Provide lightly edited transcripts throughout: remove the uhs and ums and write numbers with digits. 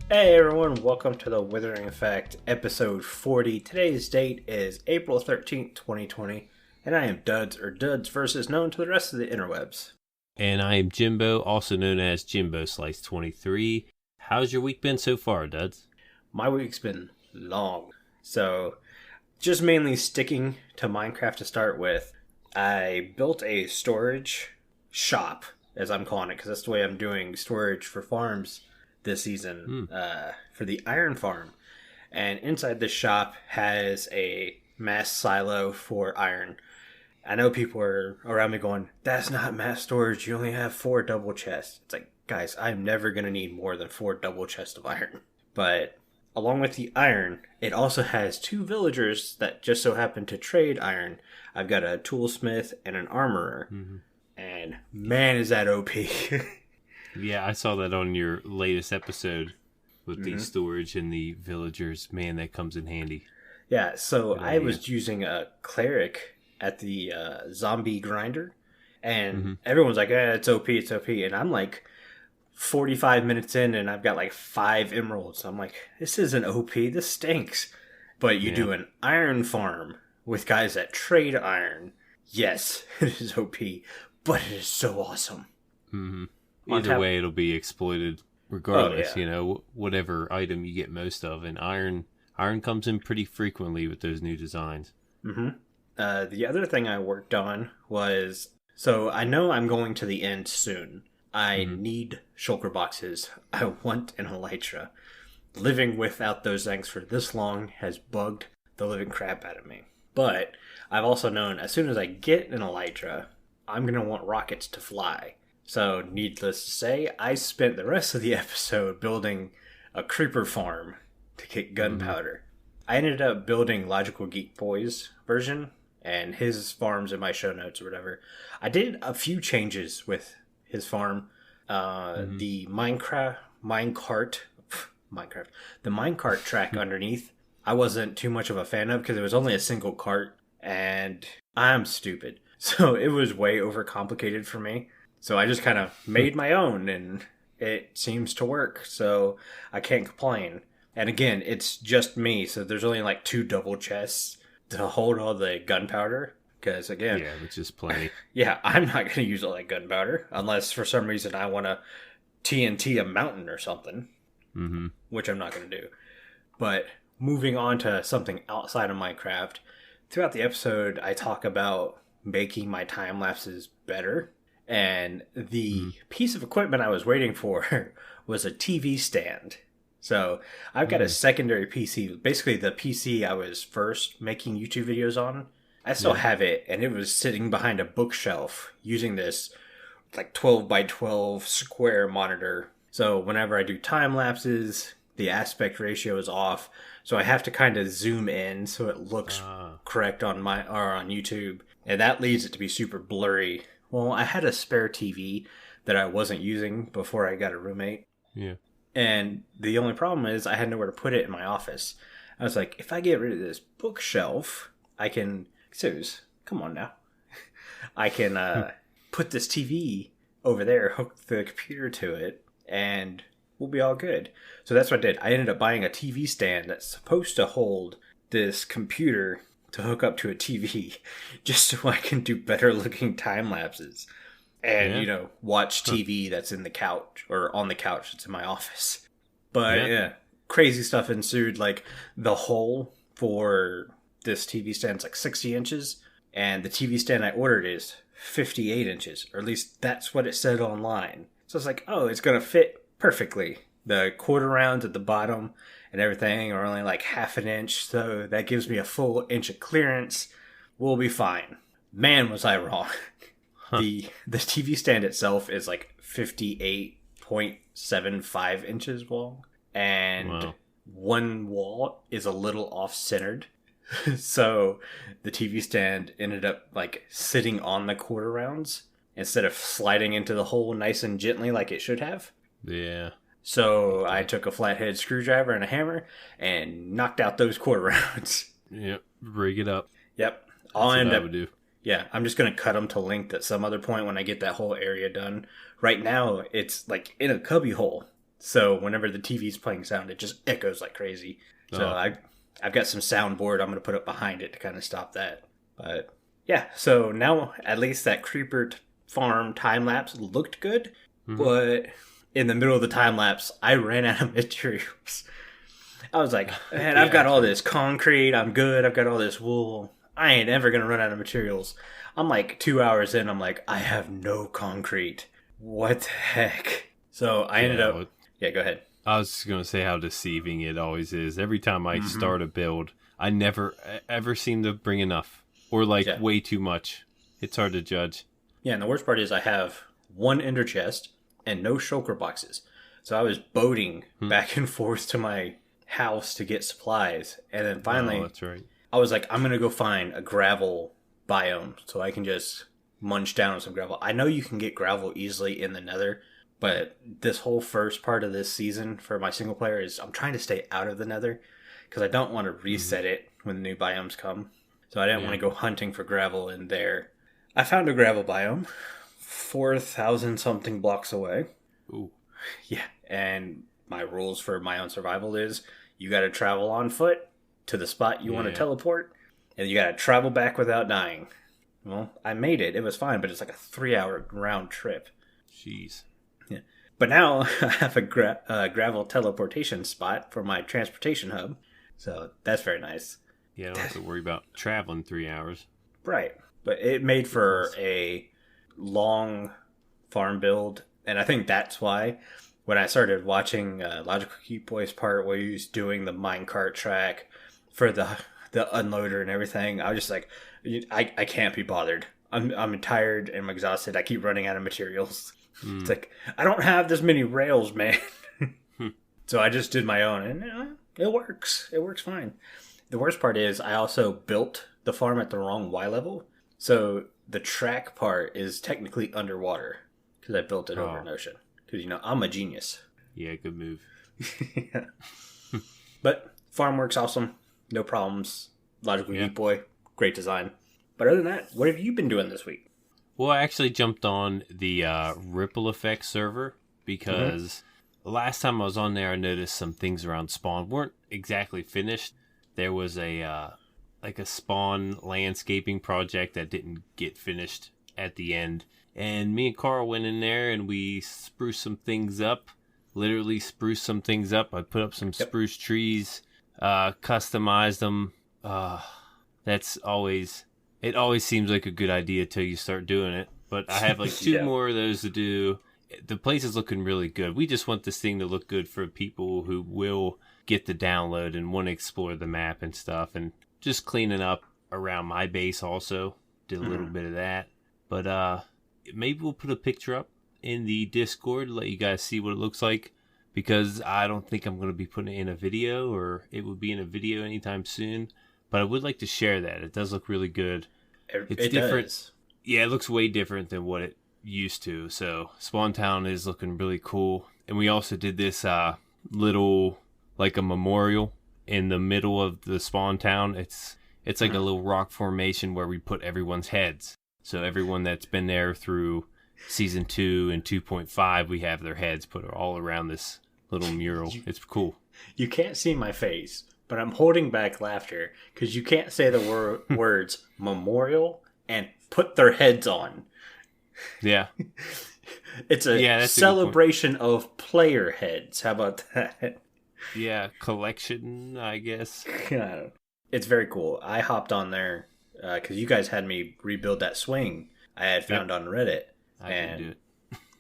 Hey everyone, welcome to the Withering Effect, episode 40. Today's date is April 13th, 2020, and I am Duds, or Duds versus known to the rest of the interwebs. And I am Jimbo, also known as Jimbo Slice 23. How's your week been so far, Duds? My week's been long, so just mainly sticking to Minecraft to start with. I built a storage shop, as I'm calling it, because that's the way I'm doing storage for farms this season for the iron farm. And inside this shop has a mass silo for iron. I know people are around me going, that's not mass storage, you only have 4 double chests. It's like, guys, I'm never going to need more than 4 double chests of iron. But along with the iron, it also has 2 villagers that just so happen to trade iron. I've got a toolsmith and an armorer. And man, is that OP. Yeah, I saw that on your latest episode with the storage and the villagers. Man, that comes in handy. Yeah, so I was using a cleric at the zombie grinder, and everyone's like, it's OP, it's OP. And I'm like 45 minutes in, and I've got like 5 emeralds. I'm like, this isn't OP, this stinks. But you do an iron farm with guys that trade iron. Yes, it is OP, but it is so awesome. Either way, it'll be exploited regardless, whatever item you get most of. And iron comes in pretty frequently with those new designs. The other thing I worked on was, so I know I'm going to the end soon. I need shulker boxes. I want an elytra. Living without those things for this long has bugged the living crap out of me. But I've also known as soon as I get an elytra, I'm going to want rockets to fly. So, needless to say, I spent the rest of the episode building a creeper farm to get gunpowder. I ended up building Logical Geek Boy's version, and his farm's in my show notes or whatever. I did a few changes with his farm. The minecart track underneath, I wasn't too much of a fan of because it was only a single cart, and I'm stupid. So, it was way overcomplicated for me. So I just kind of made my own, and it seems to work, so I can't complain. And again, it's just me, so there's only like 2 double chests to hold all the gunpowder, because again... Yeah, which is plenty. Yeah, I'm not going to use all that gunpowder, unless for some reason I want to TNT a mountain or something, which I'm not going to do. But moving on to something outside of Minecraft, throughout the episode I talk about making my time lapses better. And the piece of equipment I was waiting for was a TV stand. So I've got a secondary PC, basically the PC I was first making YouTube videos on. I still have it, and it was sitting behind a bookshelf using this like 12 by 12 square monitor. So whenever I do time lapses, the aspect ratio is off. So I have to kind of zoom in so it looks correct on on YouTube. And that leads it to be super blurry. Well, I had a spare TV that I wasn't using before I got a roommate. Yeah. And the only problem is I had nowhere to put it in my office. I was like, if I get rid of this bookshelf, I can... Serious, come on now. I can put this TV over there, hook the computer to it, and we'll be all good. So that's what I did. I ended up buying a TV stand that's supposed to hold this computer to hook up to a TV just so I can do better looking time lapses and, watch TV that's in the couch or on the couch that's in my office. But crazy stuff ensued. Like the hole for this TV stand's like 60 inches and the TV stand I ordered is 58 inches, or at least that's what it said online. So it's like, oh, it's going to fit perfectly. The quarter rounds at the bottom and everything are only like half an inch, so that gives me a full inch of clearance. We'll be fine. Man, was I wrong. The TV stand itself is like 58.75 inches long, and one wall is a little off-centered. So the TV stand ended up like sitting on the quarter rounds instead of sliding into the hole nice and gently like it should have. Yeah. So I took a flathead screwdriver and a hammer and knocked out those quarter rounds. Yep. Rig it up. Yep. I would do. Yeah, I'm just going to cut them to length at some other point when I get that whole area done. Right now, it's like in a cubby hole. So whenever the TV's playing sound, it just echoes like crazy. So I've got some soundboard I'm going to put up behind it to kind of stop that. But yeah, so now at least that creeper farm time lapse looked good. Mm-hmm. But in the middle of the time lapse, I ran out of materials. I was like, man, I've got all this concrete. I'm good. I've got all this wool. I ain't ever going to run out of materials. I'm like 2 hours in. I'm like, I have no concrete. What the heck? So I ended up... Yeah, go ahead. I was just going to say how deceiving it always is. Every time I start a build, I never ever seem to bring enough. Or way too much. It's hard to judge. Yeah, and the worst part is I have one ender chest and no shulker boxes. So I was boating back and forth to my house to get supplies. And then finally, that's right. I was like, I'm going to go find a gravel biome so I can just munch down on some gravel. I know you can get gravel easily in the Nether, but this whole first part of this season for my single player is I'm trying to stay out of the Nether because I don't want to reset it when the new biomes come. So I didn't want to go hunting for gravel in there. I found a gravel biome 4,000 something blocks away. Ooh. Yeah, and my rules for my own survival is you got to travel on foot to the spot you want to teleport, and you got to travel back without dying. Well, I made it. It was fine, but it's like a 3-hour round trip. Jeez. Yeah. But now I have a gravel teleportation spot for my transportation hub, so that's very nice. Yeah, I don't have to worry about traveling 3 hours. Right. But it made for a long farm build, and I think that's why when I started watching Logical Geek Boy's part where he was doing the minecart track for the unloader and everything, I was just like, I can't be bothered. I'm tired and I'm exhausted. I keep running out of materials. It's like, I don't have this many rails, man. So I just did my own, and it works. It works fine. The worst part is I also built the farm at the wrong Y level. So the track part is technically underwater because I built it over an ocean. Because, I'm a genius. Yeah, good move. Yeah. But farm works awesome. No problems. Logical Geek Boy. Great design. But other than that, what have you been doing this week? Well, I actually jumped on the Ripple Effect server because the last time I was on there, I noticed some things around spawn weren't exactly finished. There was a spawn landscaping project that didn't get finished at the end. And me and Carl went in there and we spruced some things up. Literally spruced some things up. I put up some spruce trees, customized them. It always seems like a good idea till you start doing it. But I have like 2 more of those to do. The place is looking really good. We just want this thing to look good for people who will get the download and want to explore the map and stuff. And just cleaning up around my base also. Did a little bit of that. But maybe we'll put a picture up in the Discord to let you guys see what it looks like. Because I don't think I'm going to be putting it in a video, or it will be in a video anytime soon. But I would like to share that. It does look really good. It's different. Does. Yeah, it looks way different than what it used to. So Spawn Town is looking really cool. And we also did this little, like a memorial in the middle of the Spawn Town. It's like a little rock formation where we put everyone's heads. So everyone that's been there through Season 2 and 2.5, we have their heads put all around this little mural. It's cool. You can't see my face, but I'm holding back laughter because you can't say the words memorial and put their heads on. Yeah. It's a celebration of player heads. How about that? Yeah, collection, I guess. It's very cool. I hopped on there because you guys had me rebuild that swing I had found on Reddit. I can do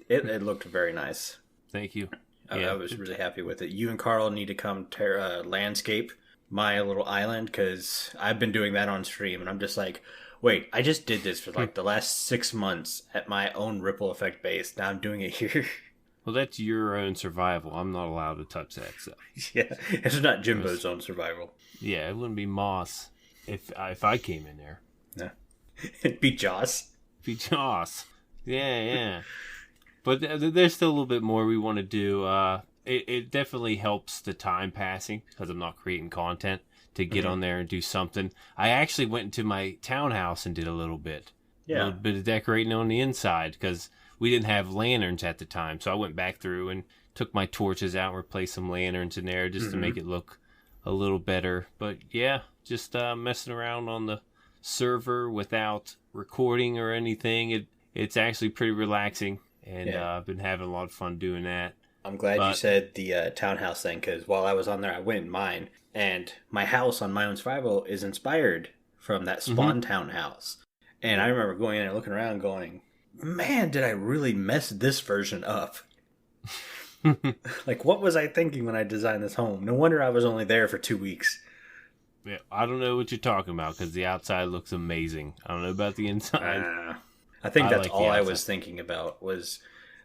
it. It looked very nice. Thank you. I was really happy with it. You and Carl need to come landscape my little island because I've been doing that on stream, and I'm just like, wait, I just did this for like the last 6 months at my own Ripple Effect base. Now I'm doing it here. Well, that's your own survival. I'm not allowed to touch that stuff. Yeah, it's not Jimbo's own survival. Yeah, it wouldn't be Moss if I came in there. No. It'd be Joss. Yeah. But there's still a little bit more we want to do. It definitely helps the time passing because I'm not creating content to get on there and do something. I actually went into my townhouse and did a little bit. Yeah. A little bit of decorating on the inside because we didn't have lanterns at the time. So I went back through and took my torches out and replaced some lanterns in there just to make it look a little better. But yeah, just messing around on the server without recording or anything. It's actually pretty relaxing, and I've been having a lot of fun doing that. I'm glad you said the townhouse thing, because while I was on there, I went in mine, and my house on my own survival is inspired from that spawn townhouse. And I remember going in and looking around going, man, did I really mess this version up? Like, what was I thinking when I designed this home? No wonder I was only there for 2 weeks. Yeah, I don't know what you're talking about, because the outside looks amazing. I don't know about the inside. I think that's all I was thinking about was,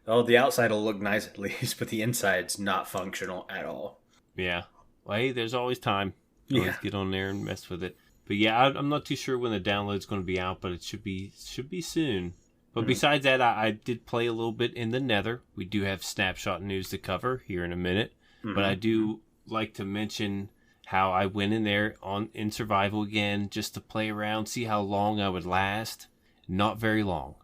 the outside will look nice at least, but the inside's not functional at all. Yeah. Well, hey, there's always time. Always get on there and mess with it. But yeah, I'm not too sure when the download's going to be out, but it should be soon. But besides that, I did play a little bit in the Nether. We do have snapshot news to cover here in a minute. But I do like to mention how I went in there in survival again just to play around, see how long I would last. Not very long.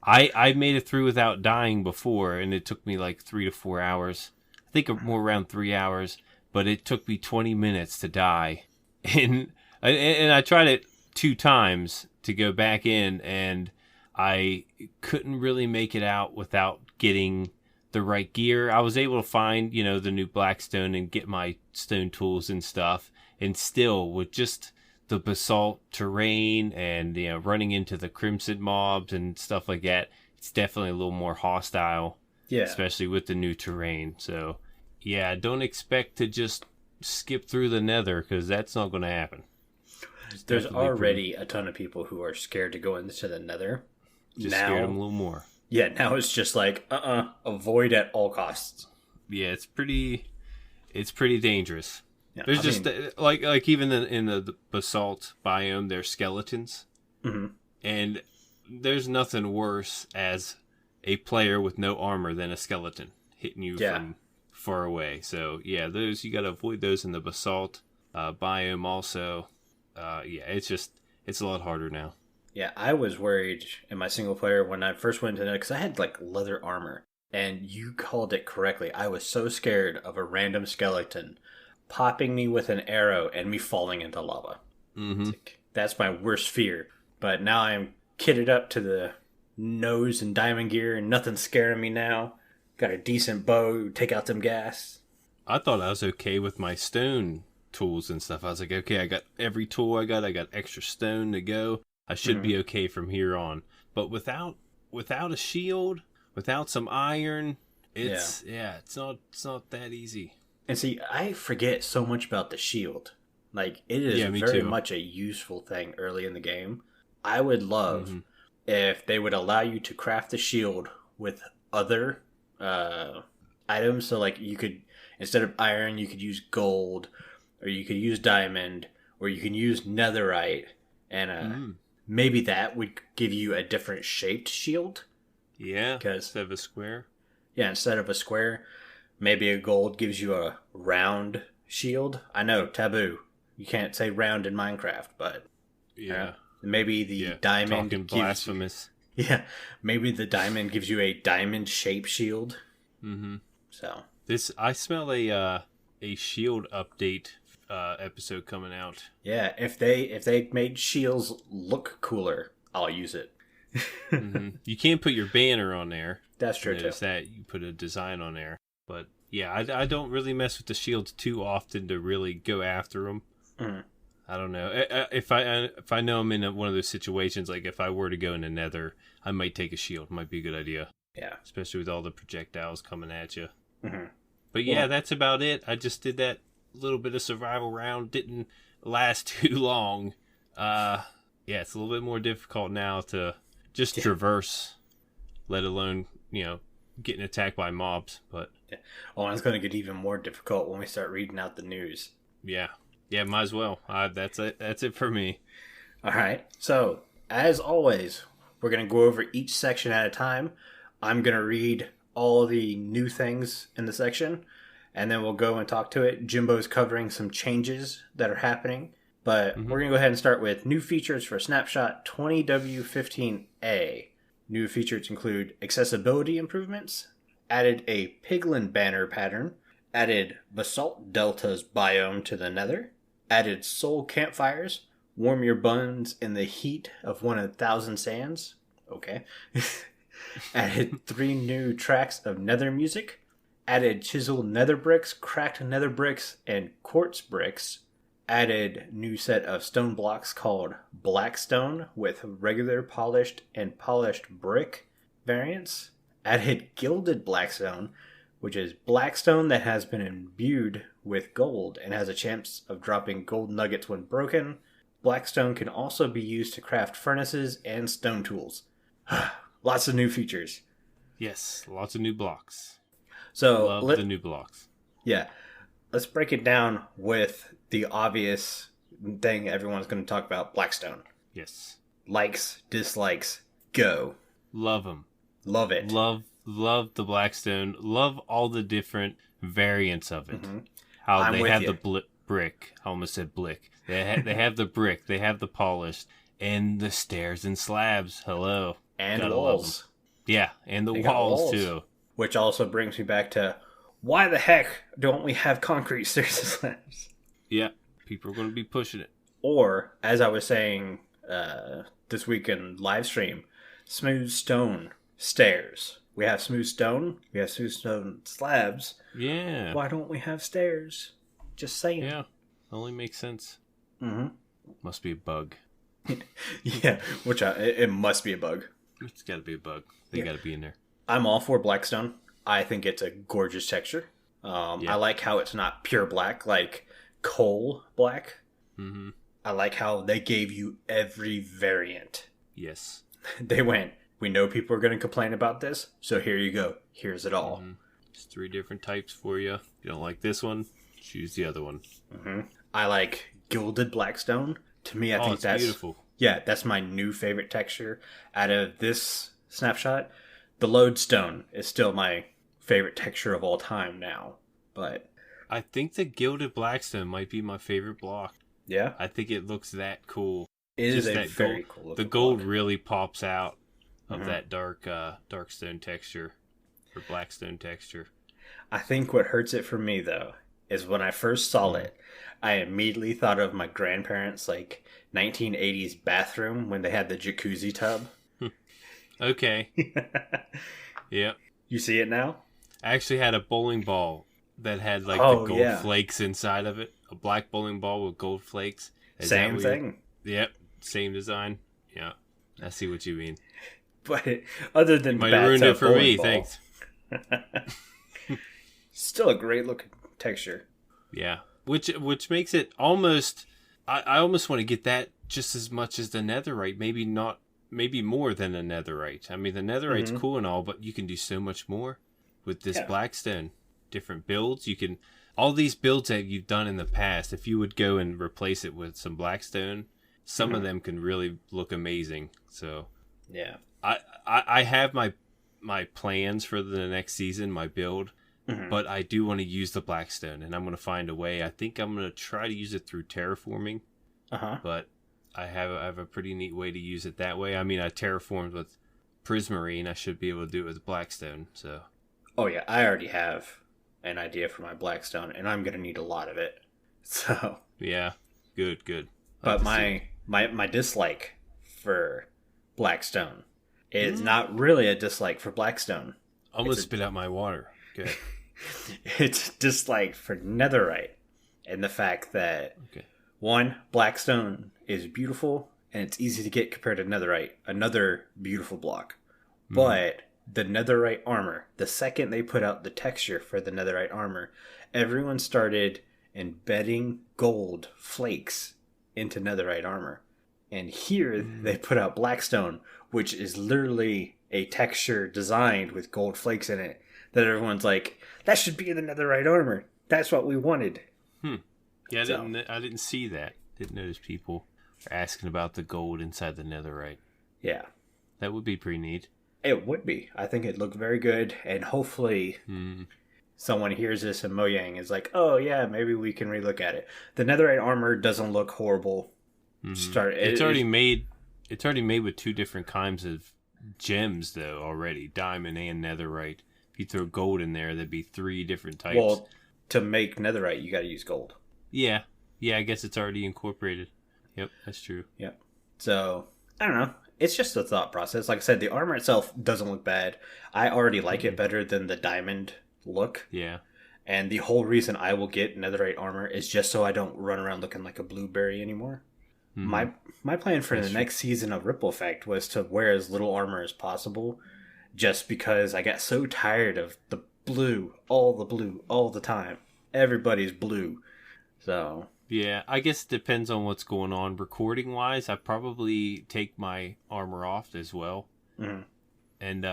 I made it through without dying before, and it took me like 3 to 4 hours. I think more around 3 hours, but it took me 20 minutes to die. And I tried it 2 times to go back in, and I couldn't really make it out without getting the right gear. I was able to find, the new Blackstone and get my stone tools and stuff, and still with just the basalt terrain and running into the crimson mobs and stuff like that, it's definitely a little more hostile. Yeah, especially with the new terrain. So yeah, don't expect to just skip through the Nether, because that's not going to happen. There's already a ton of people who are scared to go into the Nether. Just scared them a little more. Yeah, now it's just like avoid at all costs. Yeah, it's pretty dangerous. Yeah, there's like even in the basalt biome, there's skeletons, and there's nothing worse as a player with no armor than a skeleton hitting you from far away. So yeah, those you got to avoid those in the basalt biome also. It's a lot harder now. Yeah, I was worried in my single player when I first went into it, because I had like leather armor, and you called it correctly. I was so scared of a random skeleton popping me with an arrow and me falling into lava. Like, that's my worst fear. But now I'm kitted up to the nose and diamond gear, and nothing's scaring me now. Got a decent bow, take out them gas. I thought I was okay with my stone tools and stuff. I was like, okay, I got every tool I got extra stone to go. I should be okay from here on. But without a shield, without some iron, it's not that easy. And see, I forget so much about the shield. Like, it is very much a useful thing early in the game. I would love if they would allow you to craft the shield with other items. So, like, you could, instead of iron, you could use gold, or you could use diamond, or you can use netherite, and maybe that would give you a different shaped shield. Yeah, instead of a square. Yeah, instead of a square. Maybe a gold gives you a round shield. I know, taboo. You can't say round in Minecraft, but maybe the diamond talking blasphemous. Maybe the diamond gives you a diamond-shaped shield. So I smell a shield update episode coming out. Yeah, if they made shields look cooler, I'll use it. You can't put your banner on there. That's true too. That you put a design on there. But yeah, I don't really mess with the shields too often to really go after them. I don't know. If I know I'm in one of those situations, like if I were to go in the Nether, I might take a shield. Might be a good idea. Yeah, especially with all the projectiles coming at you. But yeah, that's about it. I just did that little bit of survival round. Didn't last too long. It's a little bit more difficult now to just traverse, let alone getting attacked by mobs. But it's going to get even more difficult when we start reading out the news. Yeah, might as well. That's it for me. All right. So as always, we're going to go over each section at a time. I'm going to read all the new things in the section, and then we'll go and talk to it. Jimbo's covering some changes that are happening, but we're going to go ahead and start with new features for Snapshot 20W15A. New features include accessibility improvements, added a Piglin banner pattern, added Basalt Deltas biome to the Nether, added soul campfires, warm your buns in the heat of 1,000 sands. Okay. Added 3 new tracks of Nether music, added chiseled Nether bricks, cracked Nether bricks, and quartz bricks. Added new set of stone blocks called Blackstone with regular polished and polished brick variants. Added gilded Blackstone, which is Blackstone that has been imbued with gold and has a chance of dropping gold nuggets when broken. Blackstone can also be used to craft furnaces and stone tools. Lots of new features. Yes, lots of new blocks. So Love the new blocks. Yeah. Let's break it down with the obvious thing everyone's going to talk about, Blackstone. Yes. Likes, dislikes, go. Love them. Love it. Love the Blackstone. Love all the different variants of it. Mm-hmm. How I'm they with have you. the brick. I almost said blick. They have the brick. They have the polished. And the stairs and slabs. Hello. And Gotta walls. Yeah, and the They got walls, walls. too. Which also brings me back to, why the heck don't we have concrete stairs and slabs? Yeah, people are going to be pushing it. Or, as I was saying this weekend live stream, smooth stone stairs. We have smooth stone. We have smooth stone slabs. Yeah. Why don't we have stairs? Just saying. Yeah, only makes sense. Mm-hmm. Must be a bug. Yeah, it must be a bug. It's got to be a bug. They got to be in there. I'm all for Blackstone. I think it's a gorgeous texture. I like how it's not pure black, like coal black. Mm-hmm. I like how they gave you every variant. Yes. They went, we know people are going to complain about this, so here you go. Here's it all. Mm-hmm. There's 3 different types for you. If you don't like this one, choose the other one. Mm-hmm. I like gilded Blackstone. To me, I think it's that's beautiful. Yeah, that's my new favorite texture out of this snapshot. The lodestone is still my favorite texture of all time now, but I think the gilded Blackstone might be my favorite block. yeah, I think it looks that cool. it is Just a that very gold, cool. The looking gold block. really pops out of Mhm. that dark stone texture or Blackstone texture. I think what hurts it for me though is when I first saw it, I immediately thought of my grandparents' like 1980s bathroom when they had the jacuzzi tub. Okay. Yep. You see it now? I actually had a bowling ball that had like Oh, the gold yeah. flakes inside of it. A black bowling ball with gold flakes. Is that Same what you're- thing. Yep. Same design. Yeah. I see what you mean. But other than Might the have ruined bathtub it for bowling me. ball, Thanks. still a great looking texture. Yeah. Which makes it almost... I almost want to get that just as much as the netherite. Maybe more than the netherite. I mean, the netherite's Mhm. cool and all, but you can do so much more with this Yeah. Blackstone. Different builds. You can... All these builds that you've done in the past, if you would go and replace it with some Blackstone, some of them can really look amazing. So Yeah. I have my plans for the next season, my build, Mhm. but I do want to use the Blackstone, and I'm going to find a way. I think I'm going to try to use it through terraforming, Uh-huh. but I have a pretty neat way to use it that way. I mean, I terraformed with Prismarine. I should be able to do it with Blackstone. So Oh yeah, I already have an idea for my Blackstone, and I'm gonna need a lot of it. So, yeah, good. but Like to see. my dislike for Blackstone is not really a dislike for Blackstone. Almost it's a- spit out my water. Good. It's dislike for Netherite, and the fact that Okay. one, Blackstone is beautiful and it's easy to get compared to Netherite, another beautiful block. But the Netherite armor, the second they put out the texture for the Netherite armor, everyone started embedding gold flakes into Netherite armor. And here they put out Blackstone, which is literally a texture designed with gold flakes in it, that everyone's like, that should be in the Netherite armor. That's what we wanted. Yeah, So- I didn't see that. Didn't notice people are asking about the gold inside the netherite. Yeah, That would be pretty neat. it would be. I think it looked very good, and hopefully someone hears this and Mojang is like, oh yeah, maybe we can relook at it. The Netherite armor doesn't look horrible. It's already made. It's already made with 2 different kinds of gems, though. Already, diamond and netherite. If you throw gold in there, there'd be 3 different types. Well, to make netherite, you got to use gold. Yeah. Yeah, I guess it's already incorporated. Yep, that's true. Yep. So, I don't know. It's just a thought process. Like I said, the armor itself doesn't look bad. I already like it better than the diamond look. Yeah. And the whole reason I will get netherite armor is just so I don't run around looking like a blueberry anymore. Mm-hmm. My plan for the next season of Ripple Effect was to wear as little armor as possible, just because I got so tired of the blue all the time. Everybody's blue. So yeah, I guess it depends on what's going on. Recording wise, I probably take my armor off as well. Mm-hmm. And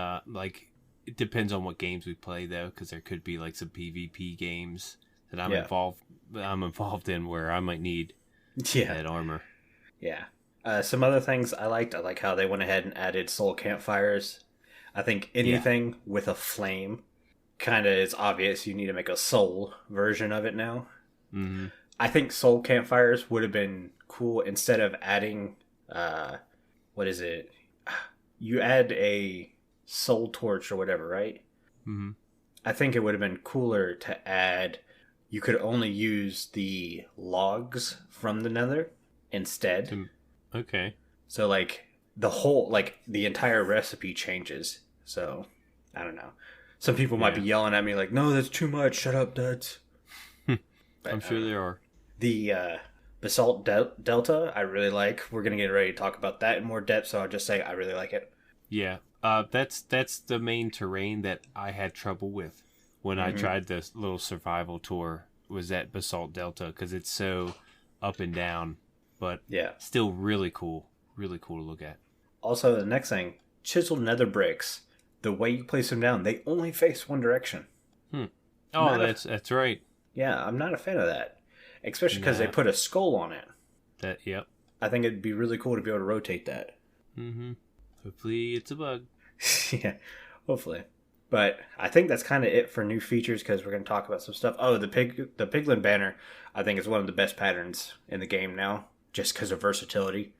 it depends on what games we play though, because there could be like some PvP games that I'm involved in where I might need that armor. Yeah. Some other things I liked how they went ahead and added soul campfires. I think anything with a flame kind of is obvious. You need to make a soul version of it now. Mm-hmm. I think soul campfires would have been cool instead of adding, what is it? You add a soul torch or whatever, right? Mm-hmm. I think it would have been cooler to add, you could only use the logs from the nether instead. Okay. So like the entire recipe changes. So I don't know. Some people might be yelling at me like, "No, that's too much. Shut up, duds." I'm sure there are. The Basalt Delta, I really like. We're gonna get ready to talk about that in more depth. So I'll just say I really like it. Yeah. That's the main terrain that I had trouble with when I tried this little survival tour. Was that Basalt Delta because it's so up and down. But still really cool to look at. Also, the next thing, chiseled nether bricks. The way you place them down, they only face one direction. Oh, that's right. Yeah, I'm not a fan of that, especially because they put a skull on it. Yep. I think it'd be really cool to be able to rotate that. Mm-hmm. Hopefully, it's a bug. Yeah, hopefully. But I think that's kind of it for new features because we're going to talk about some stuff. Oh, the Piglin banner, I think is one of the best patterns in the game now. Just because of versatility.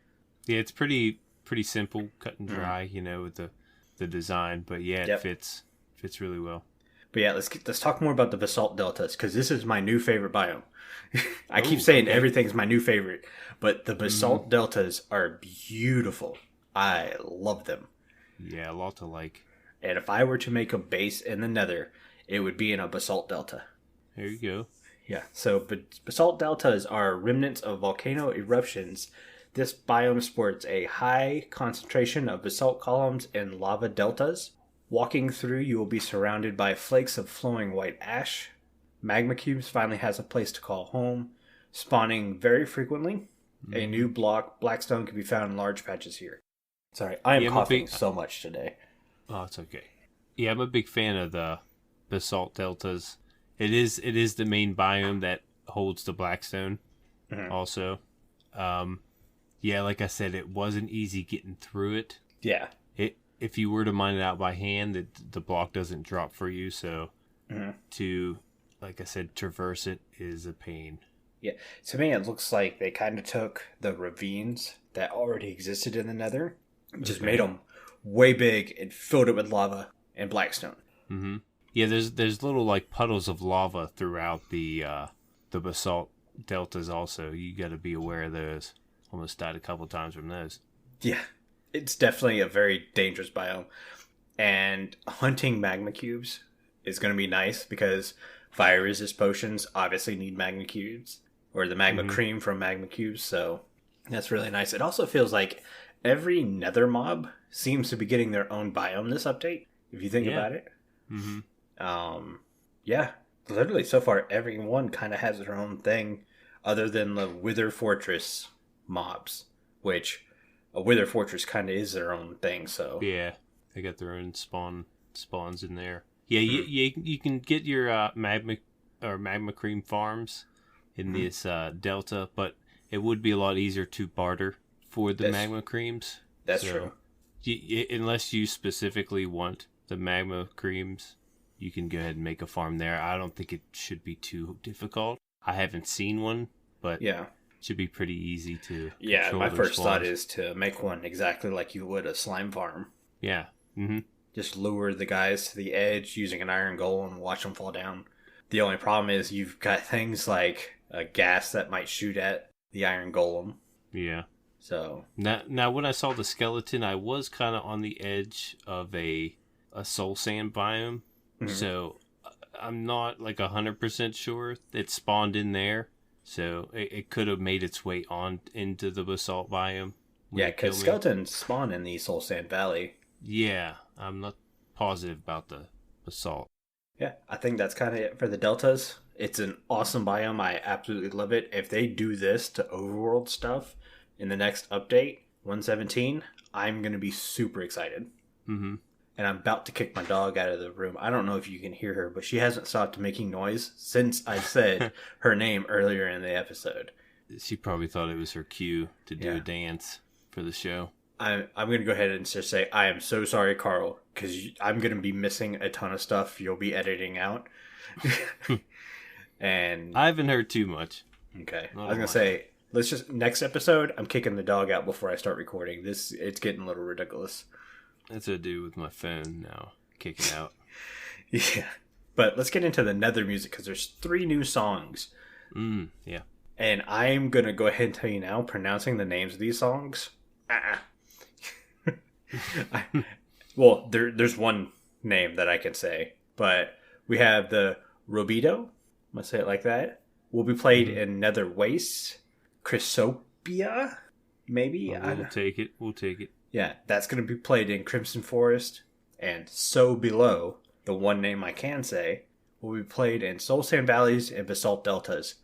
Yeah, it's pretty simple, cut and dry, with the design. But yeah, it fits really well. But yeah, let's talk more about the Basalt Deltas because this is my new favorite biome. I keep saying everything's my new favorite, but the Basalt Deltas are beautiful. I love them. Yeah, a lot to like. And if I were to make a base in the Nether, it would be in a Basalt Delta. There you go. Yeah, so Basalt Deltas are remnants of volcano eruptions. This biome sports a high concentration of basalt columns and lava deltas. Walking through, you will be surrounded by flakes of flowing white ash. Magma cubes finally has a place to call home, spawning very frequently. A new block, Blackstone, can be found in large patches here. Sorry, I am coughing so much today. Oh, it's okay. Yeah, I'm a big fan of the Basalt Deltas. It is the main biome that holds the Blackstone. Also, like I said, it wasn't easy getting through it. Yeah. If you were to mine it out by hand, the block doesn't drop for you. So to, like I said, traverse it is a pain. Yeah. To me, it looks like they kind of took the ravines that already existed in the Nether, just made them way big and filled it with lava and Blackstone. Mm-hmm. Yeah, there's little like puddles of lava throughout the Basalt Deltas also. You got to be aware of those. Almost died a couple times from those. Yeah, it's definitely a very dangerous biome. And hunting magma cubes is going to be nice because fire resist potions obviously need magma cubes. Or the magma cream from magma cubes, so that's really nice. It also feels like every nether mob seems to be getting their own biome this update, if you think about it. Mm-hmm. Yeah, literally so far everyone kind of has their own thing other than the Wither Fortress mobs, which a Wither Fortress kind of is their own thing, so. Yeah, they got their own spawns in there. Yeah, you can get your magma cream farms in this delta, but it would be a lot easier to barter for the magma creams. That's true. Unless you specifically want the magma creams, you can go ahead and make a farm there. I don't think it should be too difficult. I haven't seen one, but it should be pretty easy to my first thought is to make one exactly like you would a slime farm. Yeah. Mm-hmm. just lure the guys to the edge using an iron golem and watch them fall down. The only problem is you've got things like a gas that might shoot at the iron golem. Yeah. So now when I saw the skeleton, I was kind of on the edge of a soul sand biome. Mm-hmm. So I'm not like 100% sure it spawned in there. So it could have made its way on into the basalt biome. Yeah, because skeletons spawn in the Soul Sand Valley. Yeah, I'm not positive about the basalt. Yeah, I think that's kind of it for the deltas. It's an awesome biome. I absolutely love it. If they do this to overworld stuff in the next update, 117, I'm going to be super excited. Mm-hmm. And I'm about to kick my dog out of the room. I don't know if you can hear her, but she hasn't stopped making noise since I said her name earlier in the episode. She probably thought it was her cue to do a dance for the show. I'm going to go ahead and just say, I am so sorry, Carl, because I'm going to be missing a ton of stuff you'll be editing out. And I haven't heard too much. Okay. I was going to say, next episode, I'm kicking the dog out before I start recording. It's getting a little ridiculous. That's what I do with my phone now, kicking out. Yeah. But let's get into the Nether music, because there's 3 new songs. Yeah. And I'm going to go ahead and tell you now, pronouncing the names of these songs. Well, there's one name that I can say, but we have the Robido, I'm gonna say it like that, will be played in Nether Wastes, Chrysopia, maybe. We'll take it. Yeah, that's gonna be played in Crimson Forest, and So Below, the one name I can say, will be played in Soul Sand Valleys and Basalt Deltas.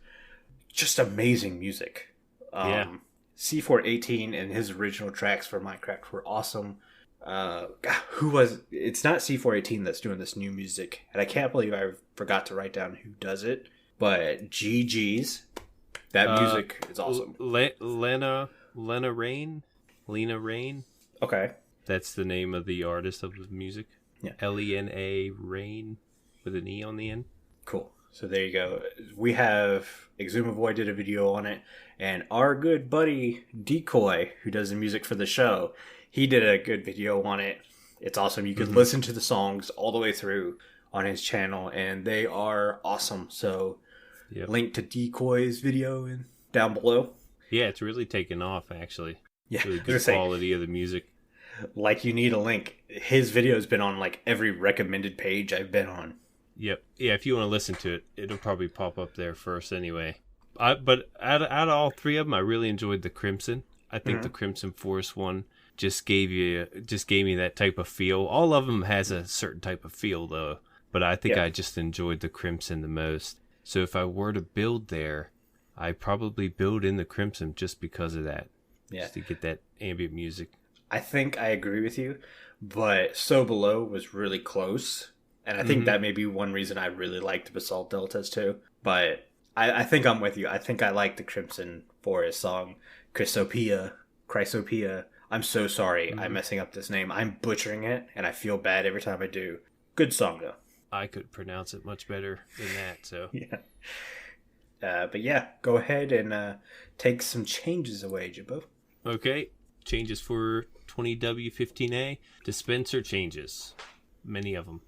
Just amazing music. Yeah. C418 and his original tracks for Minecraft were awesome. It's not C418 that's doing this new music, and I can't believe I forgot to write down who does it, but GG's. That music is awesome. Lena Rain? Okay. That's the name of the artist of the music. Yeah. Lena Rain with an E on the end. Cool. So there you go. We have Exhumavoid did a video on it, and our good buddy Decoy, who does the music for the show, he did a good video on it. It's awesome. You can listen to the songs all the way through on his channel, and they are awesome. So link to Decoy's video down below. Yeah, it's really taken off, actually. Yeah, really good quality of the music. Like, you need a link. His video has been on like every recommended page I've been on. Yep. Yeah, if you want to listen to it, it'll probably pop up there first anyway. But out of all 3 of them, I really enjoyed the Crimson. I think the Crimson Forest one just gave me that type of feel. All of them has a certain type of feel though, but I think I just enjoyed the Crimson the most. So if I were to build there, I'd probably build in the Crimson just because of that. Yeah. Just to get that ambient music. I think I agree with you, but So Below was really close. And I think that may be one reason I really liked Basalt Deltas too. But I think I'm with you. I think I like the Crimson Forest song, Chrysopia. I'm so sorry I'm messing up this name. I'm butchering it, and I feel bad every time I do. Good song, though. I could pronounce it much better than that, so. Yeah. But yeah, go ahead and take some changes away, Jimbo. Okay. Changes for 20W15A. Dispenser changes. Many of them.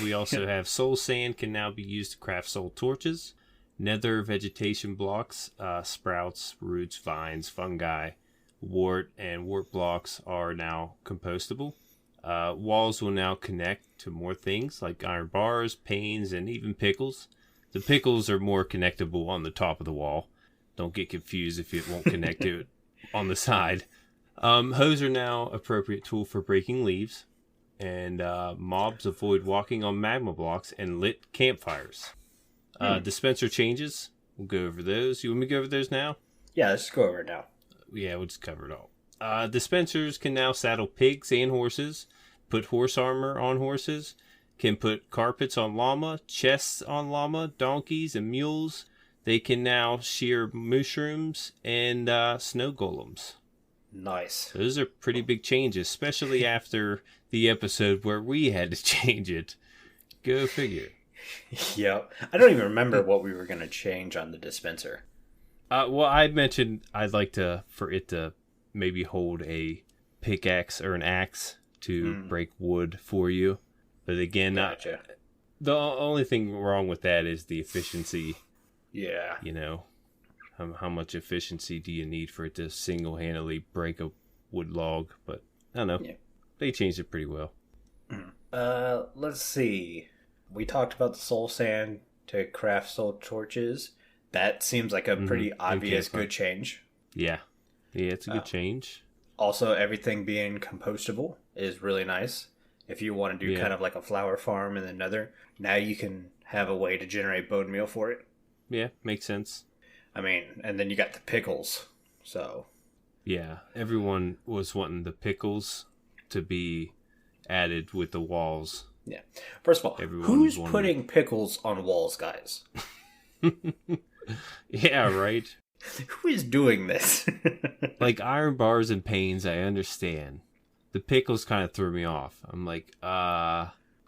We also have soul sand can now be used to craft soul torches. Nether vegetation blocks, sprouts, roots, vines, fungi, wart, and wart blocks are now compostable. Walls will now connect to more things like iron bars, panes, and even pickles. The pickles are more connectable on the top of the wall. Don't get confused if it won't connect to it on the side. Hoes are now appropriate tool for breaking leaves. And mobs avoid walking on magma blocks and lit campfires. Dispenser changes. We'll go over those. You want me to go over those now? Yeah, let's go over it now. Yeah, we'll just cover it all. Dispensers can now saddle pigs and horses, put horse armor on horses, can put carpets on llama, chests on llama, donkeys, and mules. They can now shear mushrooms and snow golems. Nice. Those are pretty big changes, especially after the episode where we had to change it. Go figure. Yep. I don't even remember what we were going to change on the dispenser. Well, I mentioned I'd like for it to maybe hold a pickaxe or an axe to break wood for you. But again, Gotcha. The only thing wrong with that is the efficiency. Yeah. You know, how much efficiency do you need for it to single-handedly break a wood log? But I don't know. Yeah. They changed it pretty well. Let's see. We talked about the soul sand to craft soul torches. That seems like a pretty obvious good change. Yeah. Yeah, it's a good change. Also, everything being compostable is really nice. If you want to do kind of like a flower farm in the Nether, now you can have a way to generate bone meal for it. Yeah, makes sense. I mean, and then you got the pickles, so... Yeah, everyone was wanting the pickles to be added with the walls. Yeah. First of all, who's putting pickles on walls, guys? Yeah, right? Who is doing this? Like iron bars and panes, I understand. The pickles kind of threw me off. I'm like,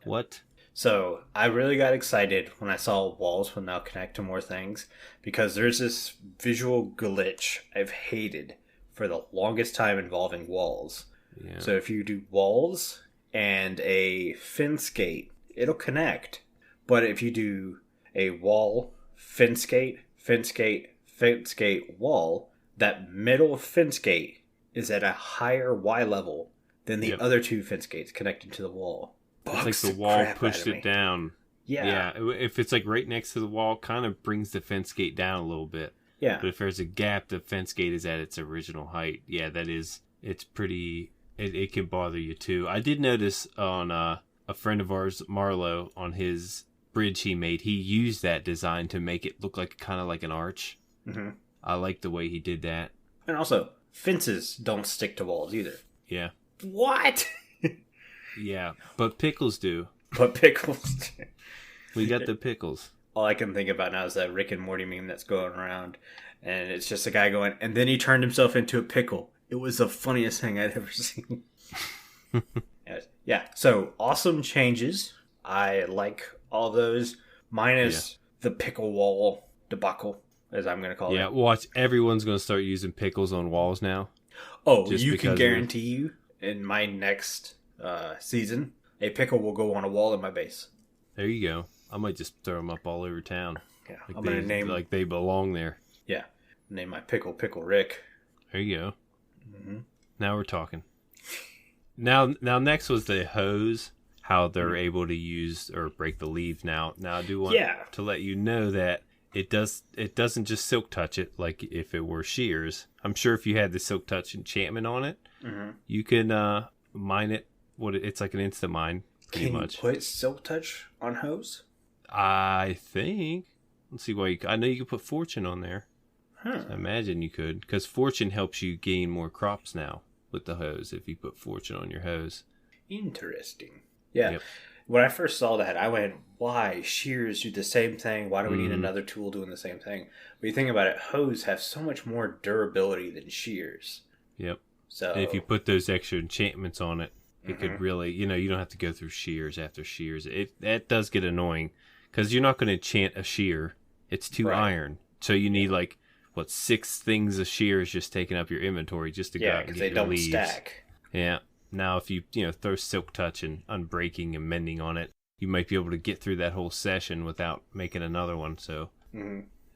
what? So, I really got excited when I saw walls will now connect to more things, because there's this visual glitch I've hated for the longest time involving walls. Yeah. So if you do walls and a fence gate, it'll connect. But if you do a wall, fence gate, wall, that middle fence gate is at a higher Y level than the other two fence gates connected to the wall. It's like the wall pushed it down. Yeah. If it's like right next to the wall, kind of brings the fence gate down a little bit. Yeah. But if there's a gap, the fence gate is at its original height. Yeah, it's pretty, it can bother you too. I did notice on a friend of ours, Marlo, on his bridge he made, he used that design to make it look like kind of like an arch. Mm-hmm. I like the way he did that. And also, fences don't stick to walls either. Yeah. What? Yeah, but pickles do. We got the pickles. All I can think about now is that Rick and Morty meme that's going around, and it's just a guy going, and then he turned himself into a pickle. It was the funniest thing I'd ever seen. Yeah, so awesome changes. I like all those, minus the pickle wall debacle, as I'm going to call it. Yeah, watch, everyone's going to start using pickles on walls now. Oh, you can guarantee you, in my next season, a pickle will go on a wall in my base. There you go. I might just throw them up all over town. Yeah, I'm going to name... Like they belong there. Yeah, name my pickle Rick. There you go. Mm-hmm. Now we're talking. Now next was the hose, how they're able to use or break the leaves. Now I do want to let you know that it doesn't just silk touch it like if it were shears. I'm sure if you had the silk touch enchantment on it, you can mine it. It's like an instant mine, pretty much. Can you put silk touch on hose? I think. Let's see why I know you could put fortune on there. So I imagine you could, because fortune helps you gain more crops now with the hose if you put fortune on your hose. Interesting. Yeah. Yep. When I first saw that, I went, why? Shears do the same thing. Why do we need another tool doing the same thing? But you think about it, hose have so much more durability than shears. Yep. So and if you put those extra enchantments on it, it could really, you don't have to go through shears after shears. That does get annoying, because you're not going to enchant a shear. It's too iron. So you need 6 things of shears just taking up your inventory just to go out and get your leaves. Yeah, because they don't stack. Yeah. Now, if you throw silk touch and unbreaking and mending on it, you might be able to get through that whole session without making another one. So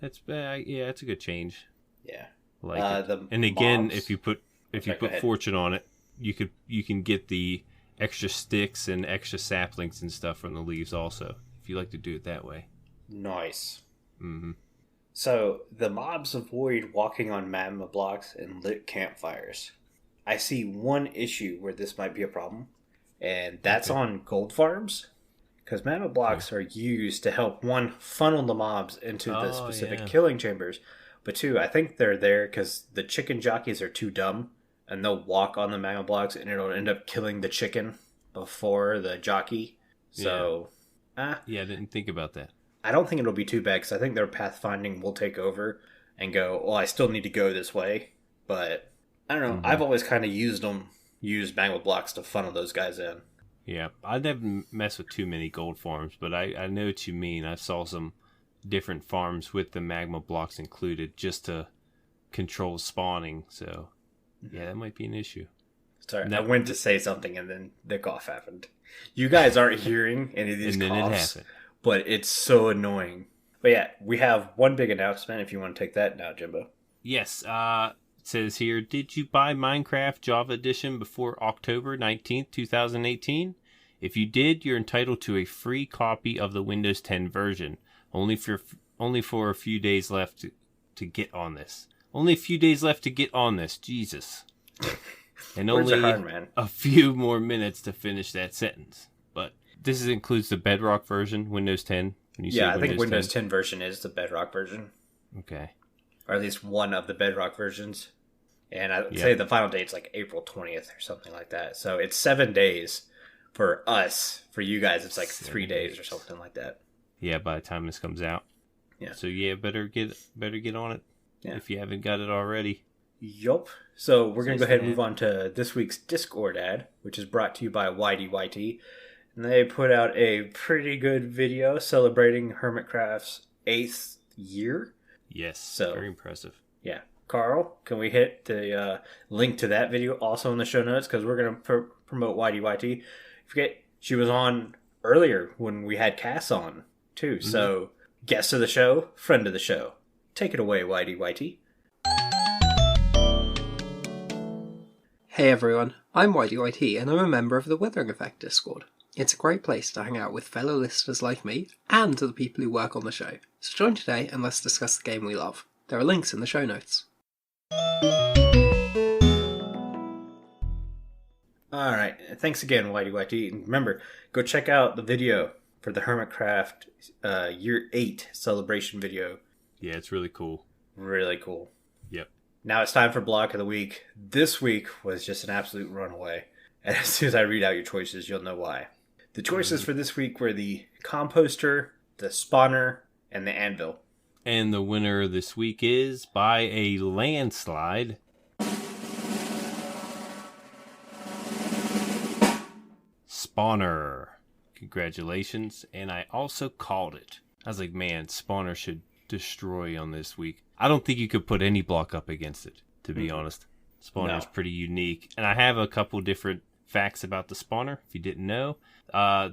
it's a good change. Yeah. And again, if you put fortune on it, you can get the extra sticks and extra saplings and stuff from the leaves also, if you like to do it that way. Nice. Mm-hmm. So the mobs avoid walking on magma blocks and lit campfires. I see one issue where this might be a problem, and that's on gold farms, because magma blocks are used to help, one, funnel the mobs into the specific killing chambers, but two, I think they're there because the chicken jockeys are too dumb, and they'll walk on the magma blocks, and it'll end up killing the chicken before the jockey. So, I didn't think about that. I don't think it'll be too bad, because I think their pathfinding will take over and go, well, I still need to go this way, but... I don't know. Mm-hmm. I've always kind of used magma blocks to funnel those guys in. Yeah, I never mess with too many gold farms, but I know what you mean. I saw some different farms with the magma blocks included just to control spawning. So, yeah, that might be an issue. Sorry, No. I went to say something and then the cough happened. You guys aren't hearing any of these And then it coughs, happened. but it's so annoying. But yeah, we have one big announcement if you want to take that now, Jimbo. Yes, it says here, did you buy Minecraft Java Edition before October 19th, 2018? If you did, you're entitled to a free copy of the Windows 10 version. Only for a few days left to get on this. Only a few days left to get on this. Jesus. And only a few more minutes to finish that sentence. But this includes the Bedrock version, Windows 10. Yeah, I think Windows 10 version is the Bedrock version. Okay. Or at least one of the Bedrock versions. And I would say the final date's like April 20th or something like that. So it's 7 days for us. For you guys, it's like 3 days or something like that. Yeah, by the time this comes out. Yeah. So yeah, better get on it if you haven't got it already. Yup. So we're going to go ahead and move on to this week's Discord ad, which is brought to you by YDYT. And they put out a pretty good video celebrating Hermitcraft's 8th year. Yes, so very impressive. Yeah. Carl, can we hit the link to that video also in the show notes? Because we're going to promote YDYT. Forget, she was on earlier when we had Cass on, too. Mm-hmm. So, guest of the show, friend of the show. Take it away, YDYT. Hey everyone, I'm YDYT and I'm a member of the Withering Effect Discord. It's a great place to hang out with fellow listeners like me and the people who work on the show. So join today and let's discuss the game we love. There are links in the show notes. Alright, thanks again YDYT. And remember, go check out the video for the Hermitcraft Year 8 celebration video. Yeah, it's really cool. Really cool. Yep. Now it's time for Block of the Week. This week was just an absolute runaway. And as soon as I read out your choices, you'll know why. The choices for this week were the composter, the spawner, and the anvil. And the winner this week is, by a landslide, Spawner. Congratulations. And I also called it. I was like, man, Spawner should destroy on this week. I don't think you could put any block up against it, to be honest. Spawner's pretty unique. And I have a couple different facts about the spawner, if you didn't know.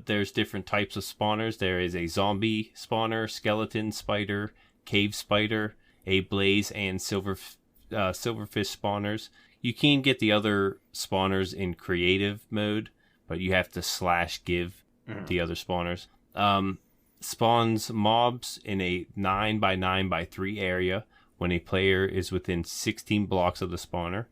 There's different types of spawners. There is a zombie spawner, skeleton spider, cave spider, a blaze, and silverfish spawners. You can get the other spawners in creative mode, but you have to /give the other spawners. Spawns mobs in a 9x9x3 area when a player is within 16 blocks of the spawner.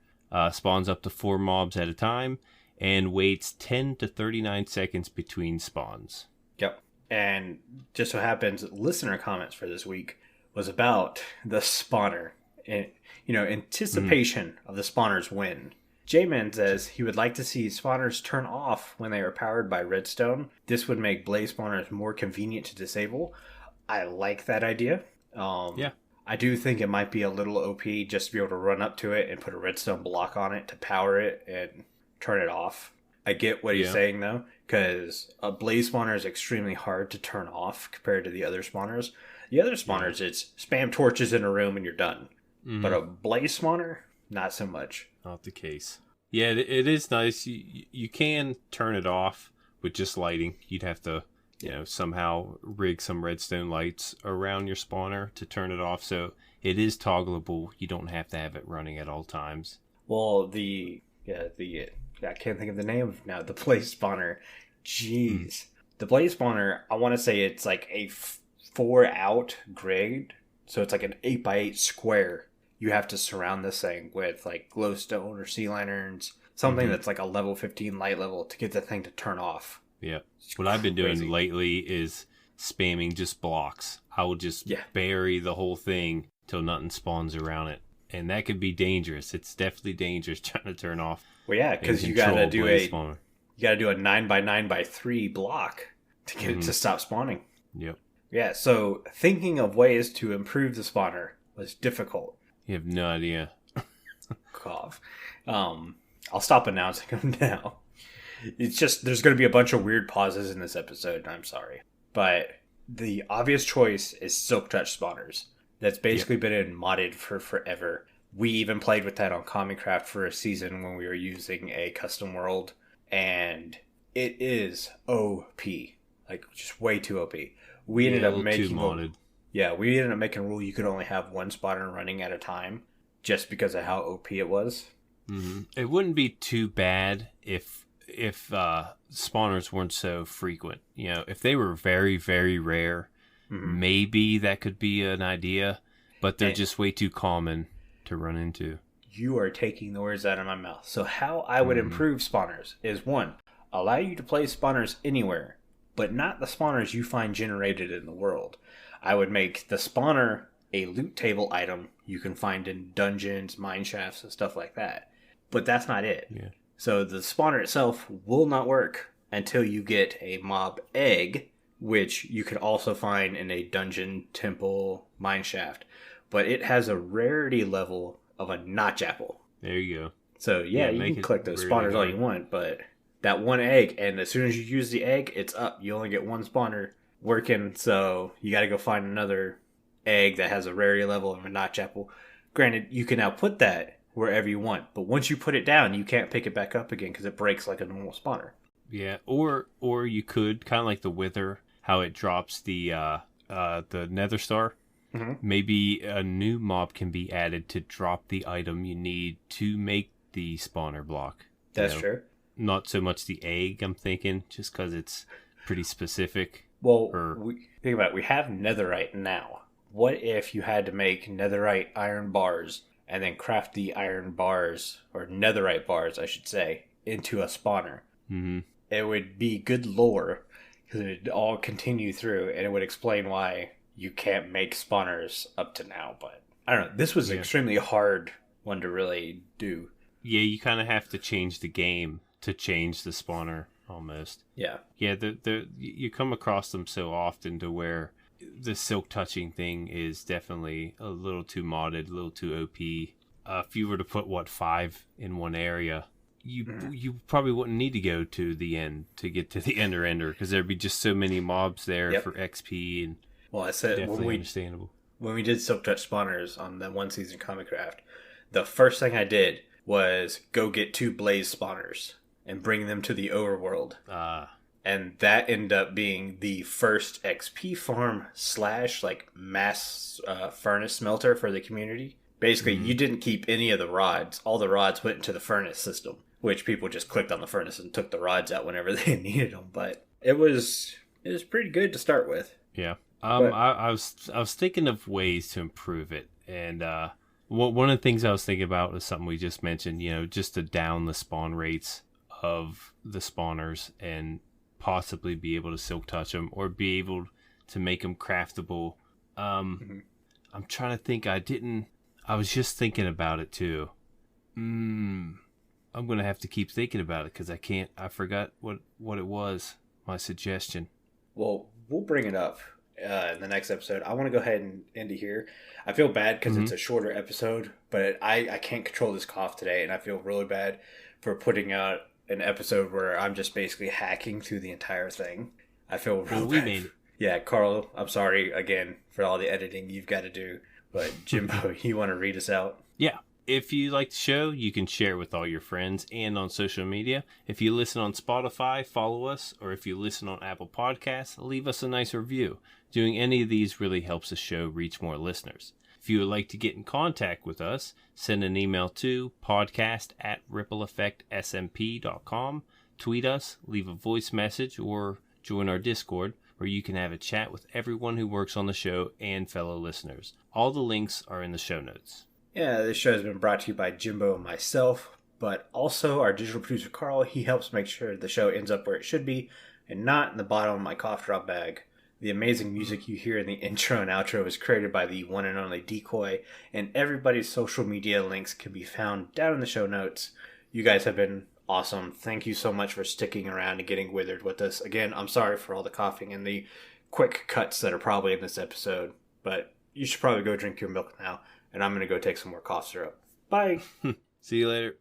Spawns up to 4 mobs at a time and waits 10 to 39 seconds between spawns. Yep. And just so happens, listener comments for this week was about the spawner and, anticipation of the spawner's win. J-Man says he would like to see spawners turn off when they are powered by redstone. This would make blaze spawners more convenient to disable. I like that idea. Yeah. I do think it might be a little OP just to be able to run up to it and put a redstone block on it to power it and turn it off. I get what he's saying though, because a blaze spawner is extremely hard to turn off compared to the other spawners. The other spawners, it's spam torches in a room and you're done. Mm-hmm. But a blaze spawner, not so much. Not the case. Yeah, it is nice. You can turn it off with just lighting. You'd have to, somehow rig some redstone lights around your spawner to turn it off. So it is toggleable. You don't have to have it running at all times. Well, I can't think of the name now. The blaze spawner. Jeez. The blaze spawner, I want to say it's like a 4-out grid. So it's like an 8x8 square. You have to surround this thing with like glowstone or sea lanterns, something that's like a level 15 light level to get the thing to turn off. Yeah. What I've been doing lately is spamming just blocks. I will just bury the whole thing till nothing spawns around it. And that could be dangerous. It's definitely dangerous trying to turn off. Well, yeah, because you gotta do a 9x9x3 block to get it to stop spawning. Yep. Yeah. So thinking of ways to improve the spawner was difficult. You have no idea. Cough. I'll stop announcing them now. It's just, there's going to be a bunch of weird pauses in this episode, and I'm sorry. But the obvious choice is Silk Touch spawners. That's basically been in modded for forever. We even played with that on Common Craft for a season when we were using a custom world, and it is OP. Like, just way too OP. We ended up making we ended up making a rule you could only have one spawner running at a time, just because of how OP it was. Mm-hmm. It wouldn't be too bad if spawners weren't so frequent. You know, if they were very, very rare, maybe that could be an idea, but they're just way too common to run into. You are taking the words out of my mouth. So how I would improve spawners is, one, allow you to place spawners anywhere, but not the spawners you find generated in the world. I would make the spawner a loot table item you can find in dungeons, mine shafts, and stuff like that. But that's not it. Yeah. So the spawner itself will not work until you get a mob egg, which you can also find in a dungeon, temple, mine shaft. But it has a rarity level of a notch apple. There you go. So yeah, you can collect those spawners all you want, but that one egg, and as soon as you use the egg, it's up. You only get one spawner working, so you got to go find another egg that has a rarity level of a notch apple. Granted, you can now put that wherever you want, but once you put it down, you can't pick it back up again because it breaks like a normal spawner. Yeah, or you could, kind of like the Wither, how it drops the Nether star. Mm-hmm. Maybe a new mob can be added to drop the item you need to make the spawner block. That's true. Not so much the egg, I'm thinking, just because it's pretty specific. Well, think about it. We have netherite now. What if you had to make netherite iron bars and then craft the iron bars, or netherite bars, I should say, into a spawner? Mm-hmm. It would be good lore, because it would all continue through, and it would explain why you can't make spawners up to now. But I don't know. This was an extremely hard one to really do. Yeah, you kind of have to change the game to change the spawner, almost. Yeah. Yeah, you come across them so often to where the silk touching thing is definitely a little too modded, a little too OP. If you were to put, 5 in one area, you probably wouldn't need to go to the end to get to the ender, because there'd be just so many mobs there for XP. And well, I said definitely understandable. When we did silk touch spawners on the one season Comic Craft, the first thing I did was go get 2 blaze spawners and bring them to the overworld. And that ended up being the first XP farm / mass furnace smelter for the community. Basically, you didn't keep any of the rods. All the rods went into the furnace system, which people just clicked on the furnace and took the rods out whenever they needed them. But it was pretty good to start with. Yeah. I was thinking of ways to improve it. And one of the things I was thinking about was something we just mentioned, just to down the spawn rates of the spawners and possibly be able to silk touch them or be able to make them craftable. I'm trying to think. I was just thinking about it too. I'm going to have to keep thinking about it because I forgot what it was, my suggestion. Well, we'll bring it up in the next episode. I want to go ahead and end it here. I feel bad because it's a shorter episode, but I can't control this cough today, and I feel really bad for putting out an episode where I'm just basically hacking through the entire thing. I feel really bad. Made it. Yeah, Carl, I'm sorry again for all the editing you've got to do. But Jimbo, you want to read us out? Yeah. If you like the show, you can share it with all your friends and on social media. If you listen on Spotify, follow us. Or if you listen on Apple Podcasts, leave us a nice review. Doing any of these really helps the show reach more listeners. If you would like to get in contact with us, send an email to podcast@rippleeffectsmp.com. Tweet us, leave a voice message, or join our Discord, where you can have a chat with everyone who works on the show and fellow listeners. All the links are in the show notes. Yeah, this show has been brought to you by Jimbo and myself, but also our digital producer Carl. He helps make sure the show ends up where it should be and not in the bottom of my cough drop bag. The amazing music you hear in the intro and outro is created by the one and only Decoy, and everybody's social media links can be found down in the show notes. You guys have been awesome. Thank you so much for sticking around and getting withered with us. Again, I'm sorry for all the coughing and the quick cuts that are probably in this episode, but you should probably go drink your milk now, and I'm going to go take some more cough syrup. Bye. See you later.